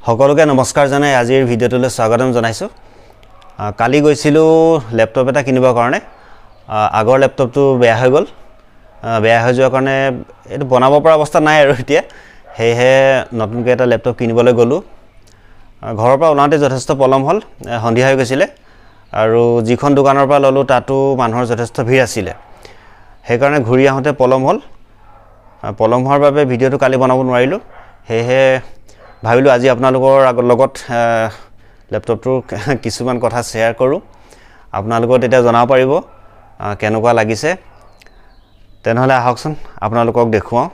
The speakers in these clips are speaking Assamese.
সকলোকে নমস্কাৰ জনাই আজিৰ ভিডিঅ'টোলৈ স্বাগতম জনাইছো কালি গৈছিলো ল্যাপটপ এটা কিনিবৰ কাৰণে আগৰ ল্যাপটপটো বেয়া হৈ গ'ল বেয়া হৈ যোৱাৰ কাৰণে এটো বনাব পৰা অৱস্থা নাই আৰু এতিয়া হেহে নতুনকৈ এটা ল্যাপটপ কিনিবলৈ গলো ঘৰৰ পৰা ওলাওঁতে যথেষ্ট পলম হ'ল সন্ধিয়া হৈ গৈছিল আৰু যিখন দোকানৰ পৰা ললো তাতো মানুহৰ যথেষ্ট ভিৰ আছিল হেকাৰণে ঘূৰি আহোঁতে পলম হ'ল পলম হোৱাৰ বাবে ভিডিঅ'টো কালি বনাব নোৱাৰিলো হেহে ভাবিলো আজি আপোনালোকৰ লগত ল্যাপটপটোৰ কিছুমান কথা শেয়াৰ কৰো আপোনালোকক এটা জনাব পাৰিব কেনেকুৱা লাগিছে তেনেহলে আহকচোন আপোনালোকক দেখুৱাও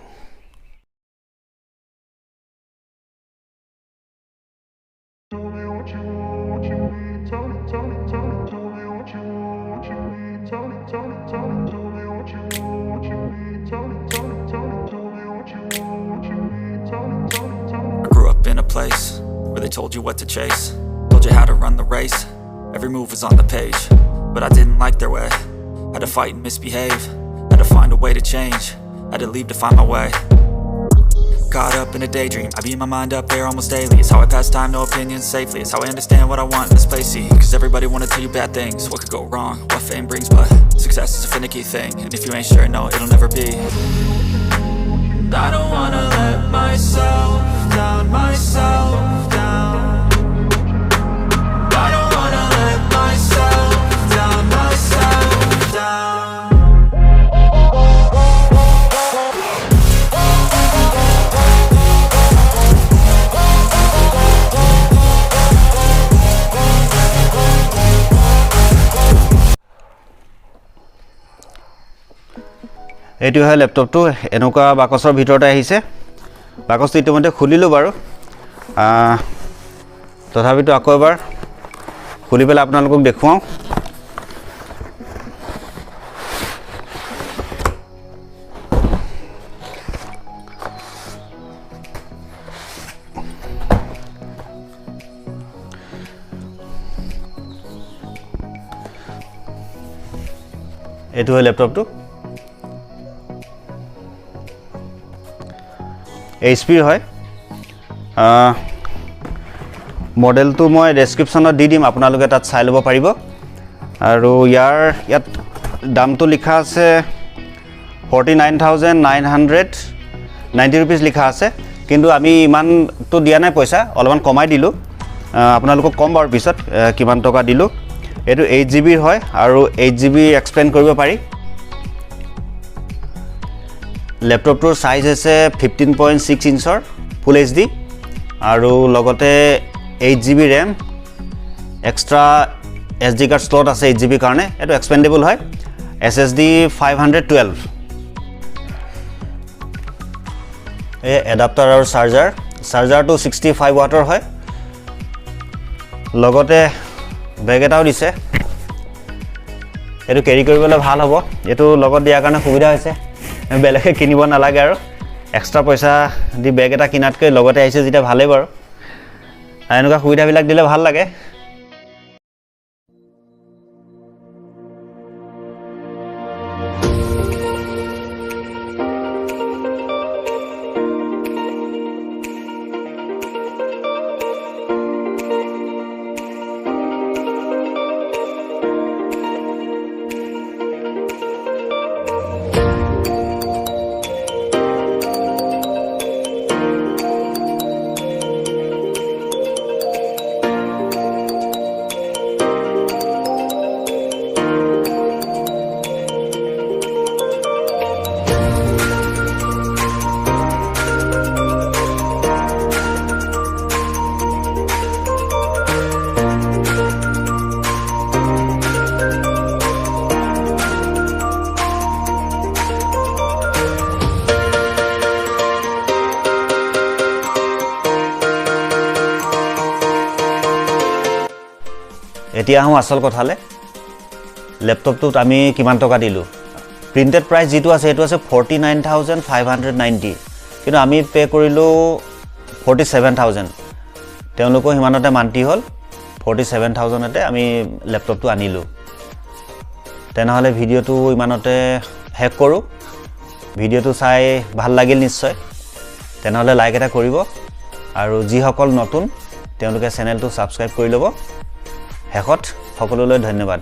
In a place where they told you what to chase, told you how to run the race. Every move was on the page, but I didn't like their way. Had to fight and misbehave, had to find a way to change, had to leave to find my way. Caught up in a daydream, I beat my mind up there almost daily. It's how I pass time, no opinions safely. It's how I understand what I want in this place, see. Cause everybody wanna tell you bad things, what could go wrong, what fame brings. But success is a finicky thing, and if you ain't sure, no, it'll never be. I don't wanna let myself down, myself down. I don't wanna let myself down, myself down. এইটো হয় ল্যাপটপটো এনেকুৱা বাকচৰ ভিতৰতে আহিছে বাকচটো ইতিমধ্যে খুলিলো বাৰু তথাপিতো আকৌ এবাৰ খুলি পেলাই আপোনালোকক দেখুৱাও এইটো হয় ল্যাপটপটো HP হয় মডেলটো মই ডেসক্ৰিপচনত দি দিম আপোনালোকে তাত চাই ল'ব পাৰিব আৰু ইয়াত দামটো লিখা আছে 49990 रुपीस লিখা আছে কিন্তু আমি ইমানটো দিয়া নাই পইচা অলপমান কমাই দিলো আপোনালোকক কম বাৰ পিছত কিমান টকা দিলো এটো 8GB হয় আৰু 8GB এক্সপেন্ড কৰিব পাৰি ল্যাপটপটোৰ সাইজ আছে 15.6 ইঞ্চৰ ফুল HD আৰু লগতে 8GB RAM extra SD card slot আছে 8GB কাৰণে এটো এক্সপেন্ডেবল হয় SSD 512 এই এডাপ্টাৰ আৰু চাৰ্জাৰটো 65 ওয়াটৰ হয় লগতে বেগ এটাও দিছে এটো কেৰি কৰিবলৈ ভাল হ'ব এটো লগত দিয়াৰ কাৰণে সুবিধা হৈছে বেলেগে কিনিব নালাগে আৰু এক্সট্ৰা পইচা দি বেগ এটা কিনাতকৈ লগতে আহিছে যেটা ভালে বাৰু এনেকুৱা সুবিধাবিলাক দিলে ভাল লাগে এতিয়া আহো আসল কথালে ল্যাপটপটোত আমি কিমান টকা দিলো প্ৰিন্টেড প্ৰাইস যেটো আছে এটো আছে 49590 কিন্তু আমি পে কৰিলো 47000 তেওঁলোকৰ হিমানতে মান্তি হল 47000 তে আমি ল্যাপটপটো আনিলো তেনেহলে ভিডিওটো ইমানতে হেক কৰো ভিডিওটো চাই ভাল লাগিল নিশ্চয় তেনেহলে লাইক এটা কৰিব আৰু যিসকল নতুন তেওঁলোকে চেনেলটো সাবস্ক্ৰাইব কৰি ল'ব শেষত সকলোলৈ ধন্যবাদ